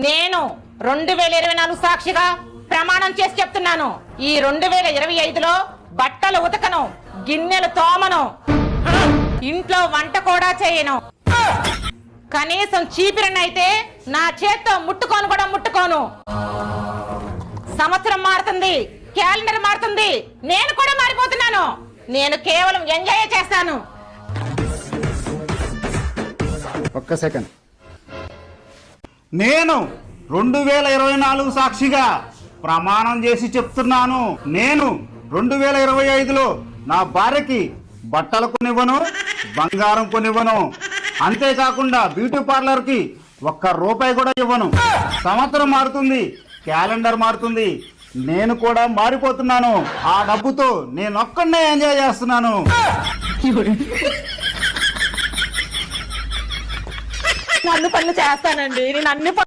నేను 2024 సాక్షిగా ప్రమాణం చేసి చెప్తున్నాను. ఈ 2025లో బట్టలు ఉతకను, గిన్నెలు తోమను, ఇంట్లో వంట కూడా చేయను. కనీసం చీపిరనైతే నా చేత్తో ముట్టుకోను కూడా ముట్టుకోను. సంవత్సరం మారుతుంది, క్యాలెండర్ మారుతుంది, నేను కూడా మారిపోతున్నాను. నేను కేవలం ఎంజాయ్ చేస్తాను. ఒక్క సెకండ్. నేను 2024 సాక్షిగా ప్రమాణం చేసి చెప్తున్నాను. నేను 2025లో నా భార్యకి బట్టలు కొనివ్వను, బంగారం కొనివ్వను. అంతేకాకుండా బ్యూటీ పార్లర్కి ₹1 కూడా ఇవ్వను. సంవత్సరం మారుతుంది, క్యాలెండర్ మారుతుంది, నేను కూడా మారిపోతున్నాను. ఆ డబ్బుతో నేను ఒక్కడే ఎంజాయ్ చేస్తున్నాను. నన్ను పనులు చేస్తానండి, నేను అన్ని